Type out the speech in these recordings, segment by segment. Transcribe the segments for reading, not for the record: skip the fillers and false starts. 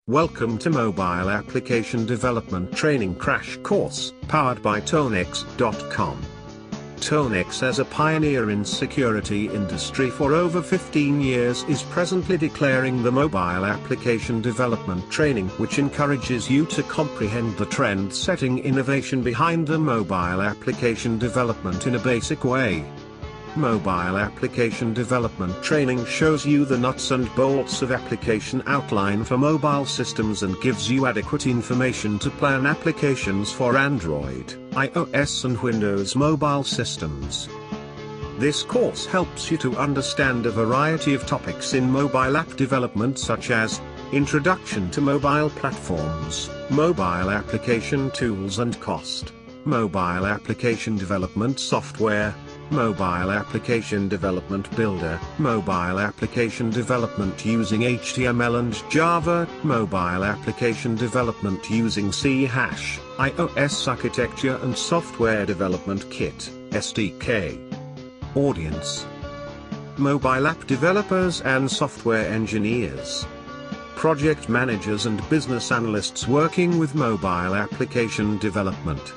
Welcome to Mobile Application Development Training Crash Course, powered by Tonex.com. Tonex, as a pioneer in security industry for over 15 years, is presently declaring the Mobile Application Development Training, which encourages you to comprehend the trend-setting innovation behind the mobile application development in a basic way. Mobile Application Development Training shows you the nuts and bolts of application outline for mobile systems and gives you adequate information to plan applications for Android, iOS and Windows mobile systems. This course helps you to understand a variety of topics in mobile app development, such as Introduction to Mobile Platforms, Mobile Application Tools and Cost, Mobile Application Development Software, Mobile Application Development Builder, Mobile Application Development using HTML and Java, Mobile Application Development using C#, iOS Architecture and Software Development Kit, SDK. Audience: mobile app developers and software engineers, project managers and business analysts working with mobile application development,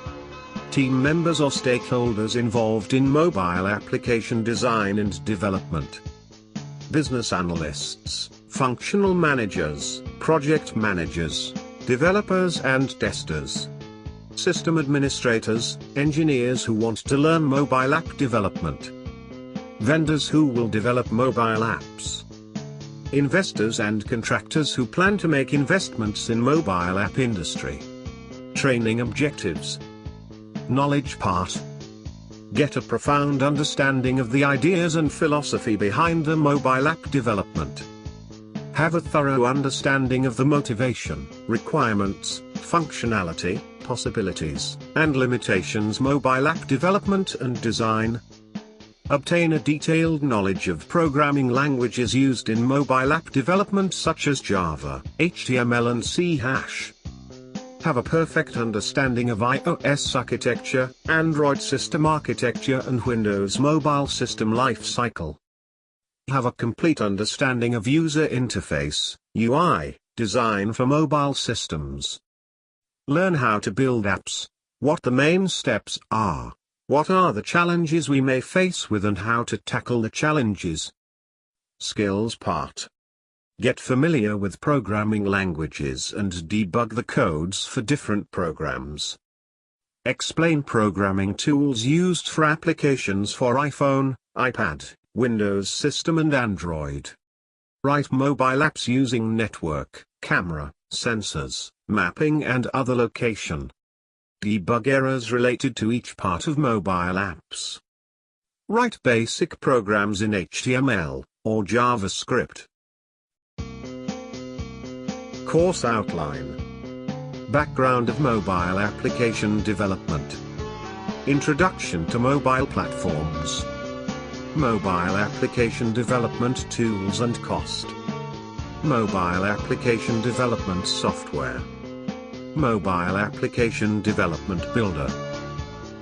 team members or stakeholders involved in mobile application design and development, business analysts, functional managers, project managers, developers and testers, system administrators, engineers who want to learn mobile app development, vendors who will develop mobile apps, investors and contractors who plan to make investments in mobile app industry. Training objectives: knowledge part. Get a profound understanding of the ideas and philosophy behind the mobile app development. Have a thorough understanding of the motivation, requirements, functionality, possibilities, and limitations mobile app development and design. Obtain a detailed knowledge of programming languages used in mobile app development such as Java, HTML and C#. Have a perfect understanding of iOS architecture, Android system architecture and Windows mobile system lifecycle. Have a complete understanding of user interface, UI, design for mobile systems. Learn how to build apps, what the main steps are, what are the challenges we may face with and how to tackle the challenges. Skills part. Get familiar with programming languages and debug the codes for different programs. Explain programming tools used for applications for iPhone, iPad, Windows system and Android. Write mobile apps using network, camera, sensors, mapping and other location. Debug errors related to each part of mobile apps. Write basic programs in HTML or JavaScript. Course outline. Background of mobile application development. Introduction to mobile platforms. Mobile application development tools and cost. Mobile application development software. Mobile application development builder.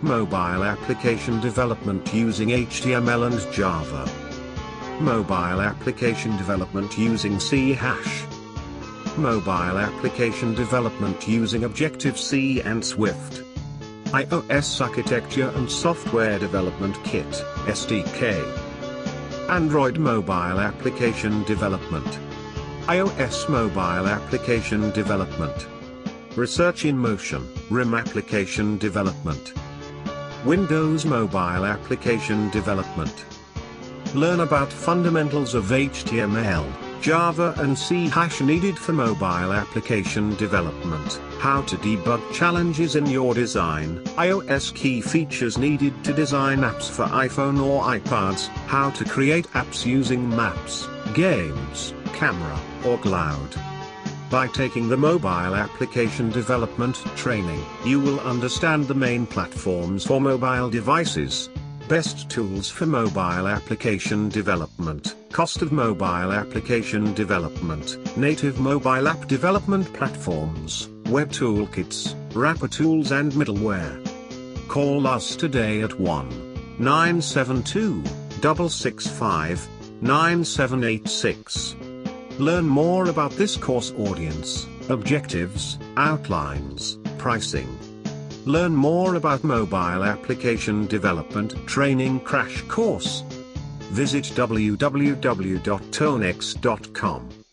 Mobile application development using HTML and Java. Mobile application development using C#. Mobile application development using Objective-C and Swift. iOS Architecture and Software Development Kit, SDK. Android Mobile Application Development. iOS Mobile Application Development. Research in Motion, RIM Application Development. Windows Mobile Application Development. Learn about fundamentals of HTML, Java and C# needed for mobile application development, how to debug challenges in your design, iOS key features needed to design apps for iPhone or iPads, how to create apps using maps, games, camera, or cloud. By taking the mobile application development training, you will understand the main platforms for mobile devices, best tools for mobile application development, cost of mobile application development, native mobile app development platforms, web toolkits, wrapper tools and middleware. Call us today at 1-972-665-9786. Learn more about this course. Audience: objectives, outlines, pricing. Learn more about mobile application development training crash course. Visit www.tonex.com.